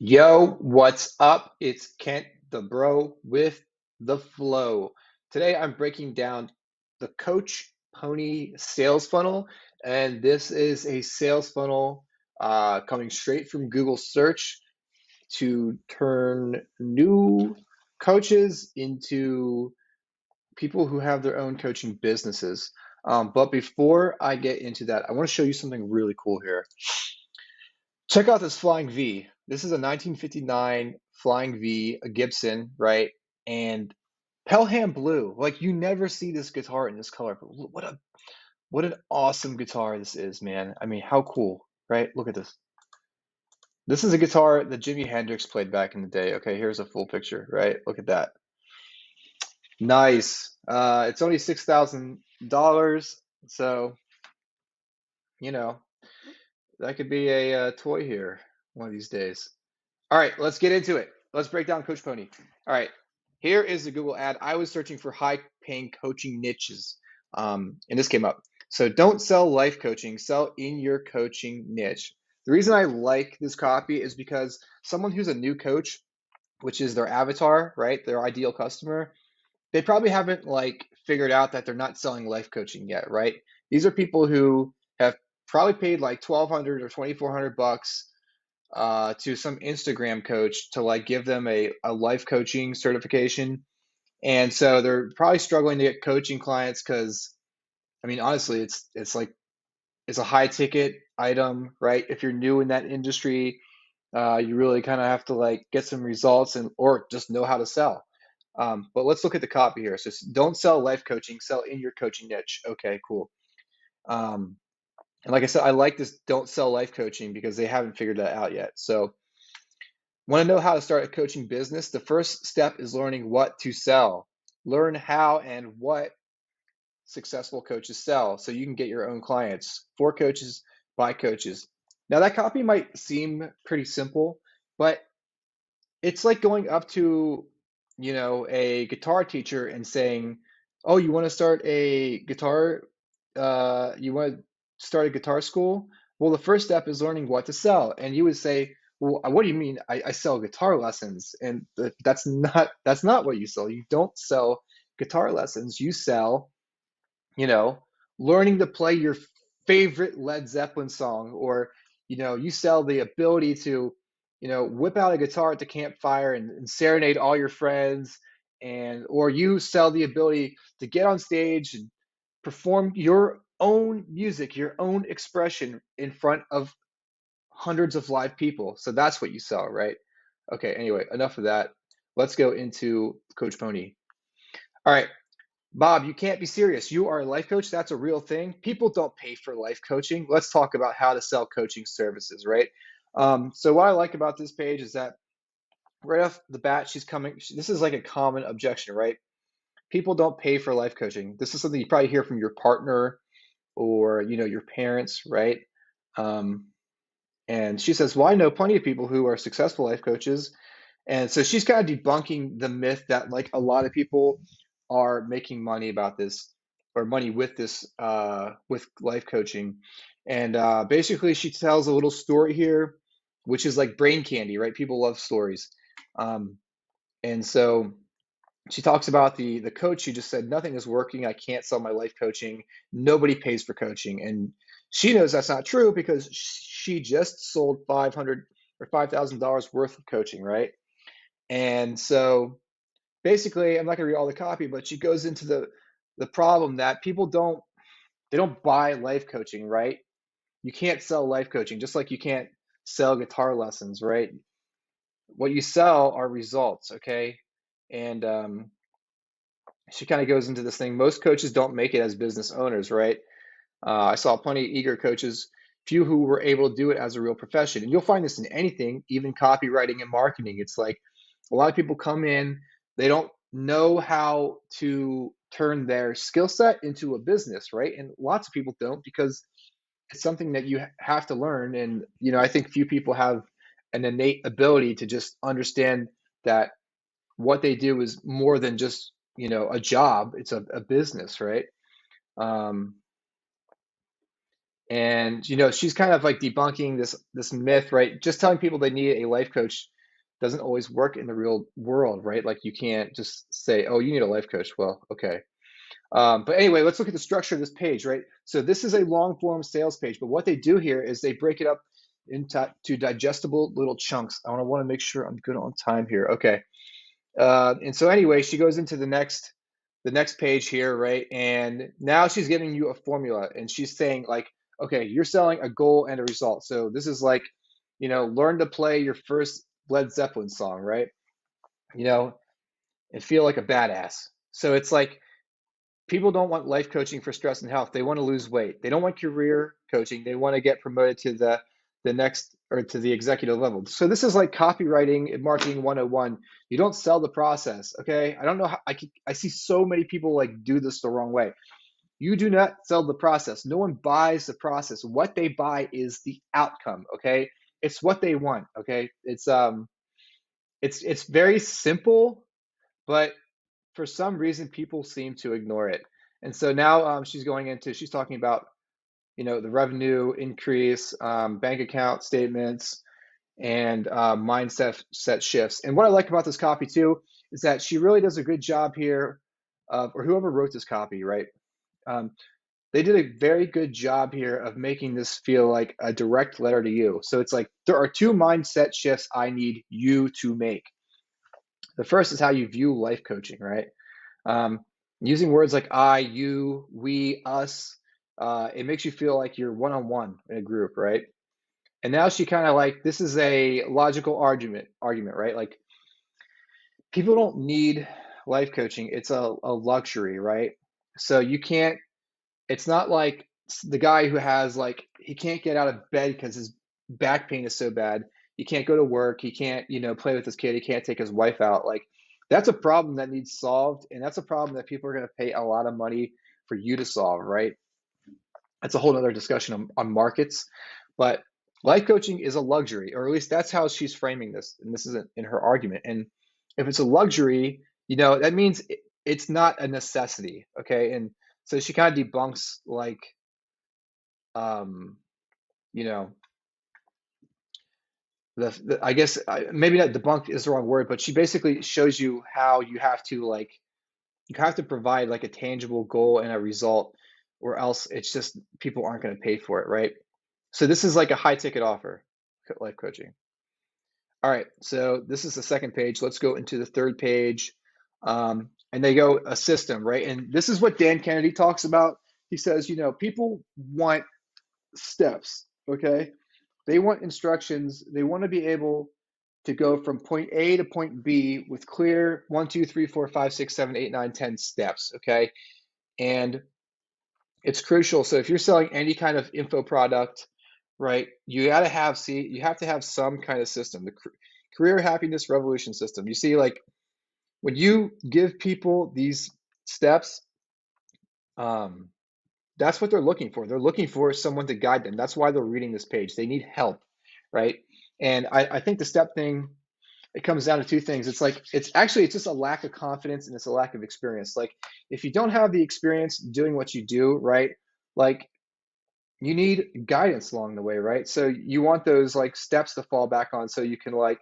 Yo, what's up? It's Kent the Bro with the Flow. Today I'm breaking down the Coach Pony sales funnel, and this is a sales funnel coming straight from Google search to turn new coaches into people who have their own coaching businesses. But before I get into that, I want to show you something really cool here. Check out this Flying V. This is a 1959 Flying V, a Gibson, right? And Pelham blue. Like you never see this guitar in this color, but what an awesome guitar this is, man. I mean, how cool, right? Look at this. This is a guitar that Jimi Hendrix played back in the day. Okay, here's a full picture, right? Look at that. Nice. It's only $6,000, so you know that could be a toy here one of these days. All right, let's get into it. Let's break down Coach Pony. All right, here is the Google ad. I was searching for high-paying coaching niches, and this came up. So don't sell life coaching, sell in your coaching niche. The reason I like this copy is because someone who's a new coach, which is their avatar, right, their ideal customer, they probably haven't like figured out that they're not selling life coaching yet, right? These are people who have probably paid like 1,200 or 2,400 bucks to some Instagram coach to like give them a life coaching certification. And so they're probably struggling to get coaching clients because I mean honestly it's like it's a high ticket item, right? If you're new in that industry, you really kind of have to like get some results and or just know how to sell. But let's look at the copy here. So don't sell life coaching, sell in your coaching niche. Okay, cool. Um, and like I said, I like this don't sell life coaching because they haven't figured that out yet. So want to know how to start a coaching business? The first step is learning what to sell. Learn how and what successful coaches sell so you can get your own clients. For coaches, by coaches. Now, that copy might seem pretty simple, but it's like going up to, a guitar teacher and saying, "Oh, you want to start a guitar, you want to start a guitar school? Well, the first step is learning what to sell." And you would say, "Well, what do you mean? I sell guitar lessons." And that's not what you sell. You don't sell guitar lessons. You sell, you know, learning to play your favorite Led Zeppelin song, or, you sell the ability to, whip out a guitar at the campfire and serenade all your friends, or you sell the ability to get on stage and perform your own music, your own expression in front of hundreds of live people. So that's what you sell, right? Okay, anyway, enough of that. Let's go into Coach Pony. All right, Bob, you can't be serious. You are a life coach. That's a real thing. People don't pay for life coaching. Let's talk about how to sell coaching services, right? So what I like about this page is that right off the bat, this is like a common objection, right? People don't pay for life coaching. This is something you probably hear from your partner or, your parents, right? Um, and she says, well, I know plenty of people who are successful life coaches. And so she's kind of debunking the myth that like a lot of people are making money about this or money with this with life coaching. And basically she tells a little story here, which is like brain candy, right? People love stories. Um, and so she talks about the coach who just said nothing is working. I can't sell my life coaching. Nobody pays for coaching, and she knows that's not true because she just sold 500 or $5,000 worth of coaching, right? And so basically, I'm not going to read all the copy, but she goes into the problem that people don't buy life coaching, right? You can't sell life coaching, just like you can't sell guitar lessons, right? What you sell are results, okay? And she kind of goes into this thing. Most coaches don't make it as business owners, right? I saw plenty of eager coaches, few who were able to do it as a real profession. And you'll find this in anything, even copywriting and marketing. It's like a lot of people come in, they don't know how to turn their skill set into a business, right? And lots of people don't because it's something that you have to learn. And, I think few people have an innate ability to just understand that what they do is more than just, a job, it's a business, right? Um, And she's kind of like debunking this myth, right? Just telling people they need a life coach doesn't always work in the real world, right? Like you can't just say, oh, you need a life coach. Well, okay. But anyway, let's look at the structure of this page, right? So this is a long form sales page, but what they do here is they break it up into digestible little chunks. I want to make sure I'm good on time here. Okay. And so anyway, she goes into the next page here, right? And now she's giving you a formula, and she's saying like, okay, you're selling a goal and a result. So this is like, learn to play your first Led Zeppelin song, right? You know, and feel like a badass. So it's like people don't want life coaching for stress and health. They want to lose weight. They don't want career coaching. They want to get promoted to the next or to the executive level. So this is like copywriting and marketing 101. You don't sell the process, okay? I don't know how I see so many people like do this the wrong way. You do not sell the process. No one buys the process. What they buy is the outcome, okay? It's what they want, okay? It's very simple, but for some reason people seem to ignore it. And so now she's talking about the revenue increase, bank account statements, and mindset set shifts. And what I like about this copy too is that she really does a good job here, or whoever wrote this copy, right? Um, they did a very good job here of making this feel like a direct letter to you. So it's like there are two mindset shifts I need you to make. The first is how you view life coaching, right? Um, Using words like I, you, we, us, it makes you feel like you're one-on-one in a group, right? And now she kind of like this is a logical argument, right? Like people don't need life coaching. It's a luxury, right? So you can't, it's not like the guy who has like he can't get out of bed because his back pain is so bad. He can't go to work. He can't, play with his kid. He can't take his wife out. Like that's a problem that needs solved, and that's a problem that people are going to pay a lot of money for you to solve, right? That's a whole other discussion on markets, but life coaching is a luxury, or at least that's how she's framing this, and this isn't in her argument. And if it's a luxury, that means it's not a necessity, okay? And so she kind of debunks like, um, you know, I guess maybe not debunk is the wrong word, but she basically shows you how you have to provide like a tangible goal and a result, or else it's just people aren't going to pay for it, right? So this is like a high ticket offer, life coaching. All right, so this is the second page. Let's go into the third page. And they go a system, right? And this is what Dan Kennedy talks about. He says, people want steps, okay? They want instructions. They want to be able to go from point A to point B with clear 1, 2, 3, 4, 5, 6, 7, 8, 9, 10 steps, okay? And it's crucial. So if you're selling any kind of info product, right, you have to have some kind of system, the career happiness revolution system. You see, like when you give people these steps, um, that's what they're looking for. They're looking for someone to guide them. That's why they're reading this page. They need help, right? And I think the step thing, it comes down to two things. It's just a lack of confidence, and it's a lack of experience. Like if you don't have the experience doing what you do, right? Like you need guidance along the way, right? So you want those like steps to fall back on so you can like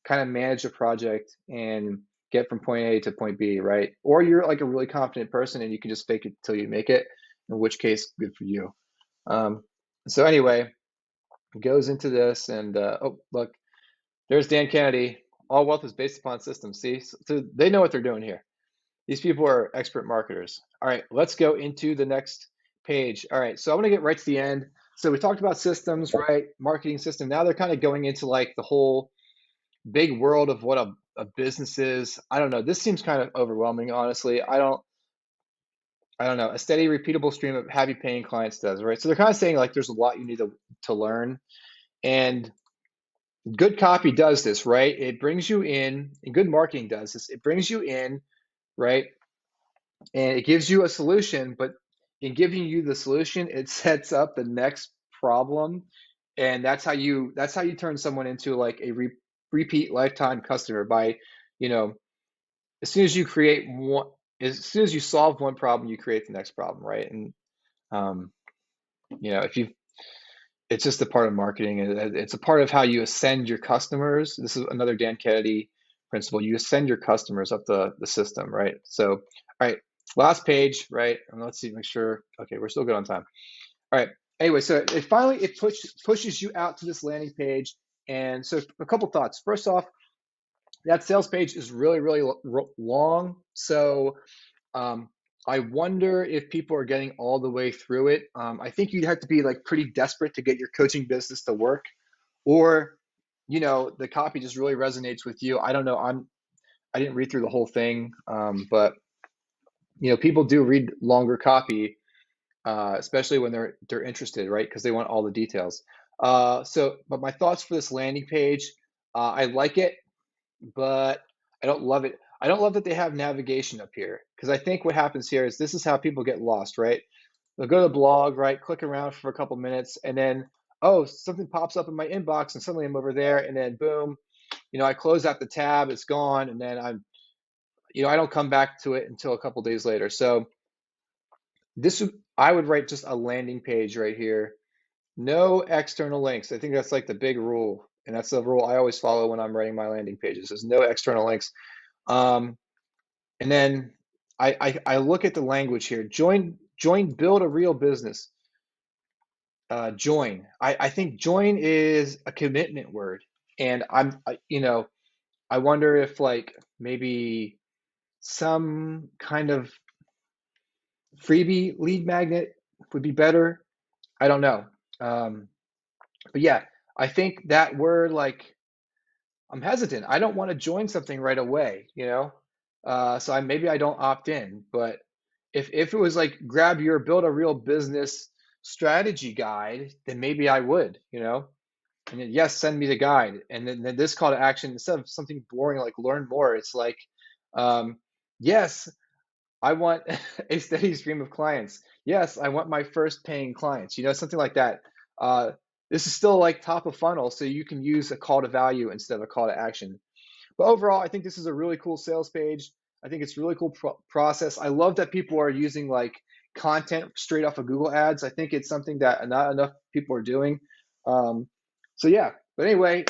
kind of manage a project and get from point A to point B, right? Or you're like a really confident person and you can just fake it till you make it, in which case, good for you. Um, so anyway, it goes into this and oh, look, there's Dan Kennedy. All wealth is based upon systems. See, so they know what they're doing here. These people are expert marketers. All right, let's go into the next page. All right, so I'm going to get right to the end. So we talked about systems, right? Marketing system. Now they're kind of going into like the whole big world of what a business is. I don't know. This seems kind of overwhelming, honestly. I don't know. A steady, repeatable stream of happy paying clients does, right? So they're kind of saying like there's a lot you need to learn. And good copy does this, right? It brings you in, and good marketing does this. It brings you in, right? And it gives you a solution, but in giving you the solution, it sets up the next problem, and that's how you turn someone into like a repeat lifetime customer by, you know, as soon as you create one, as soon as you solve one problem, you create the next problem, right? And um, if you it's just a part of marketing. It's a part of how you ascend your customers. This is another Dan Kennedy principle. You ascend your customers up the system, right? So, all right, last page, right? And let's see, make sure. Okay, we're still good on time. All right. Anyway, so it finally it pushes you out to this landing page. And so a couple thoughts. First off, that sales page is really long. So um, I wonder if people are getting all the way through it. I think you'd have to be like pretty desperate to get your coaching business to work, or the copy just really resonates with you. I don't know. I didn't read through the whole thing, but people do read longer copy, especially when they're interested, right? Because they want all the details. But my thoughts for this landing page, I like it, but I don't love it. I don't love that they have navigation up here, because I think what happens here is this is how people get lost, right? They'll go to the blog, right? Click around for a couple minutes, and then, oh, something pops up in my inbox, and suddenly I'm over there, and then boom, I close out the tab, it's gone, and then I don't come back to it until a couple days later. So I would write just a landing page right here. No external links. I think that's like the big rule, and that's the rule I always follow when I'm writing my landing pages. There's no external links. Um, and then I look at the language here. Join, build a real business. Join. I think join is a commitment word, and I wonder if like maybe some kind of freebie lead magnet would be better. I don't know. Um, but yeah, I think that word, like, I'm hesitant. I don't want to join something right away. So maybe I don't opt in. But if it was like grab your build a real business strategy guide, then maybe I would. And then, yes, send me the guide. And then this call to action, instead of something boring like learn more, it's like, um, yes, I want a steady stream of clients. Yes, I want my first paying clients, something like that. Uh, this is still like top of funnel, so you can use a call to value instead of a call to action. But overall, I think this is a really cool sales page. I think it's a really cool process. I love that people are using like content straight off of Google Ads. I think it's something that not enough people are doing. Um, so yeah, but anyway,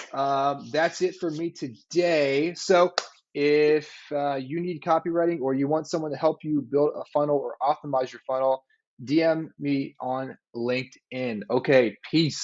that's it for me today. So if you need copywriting or you want someone to help you build a funnel or optimize your funnel, DM me on LinkedIn. Okay, peace.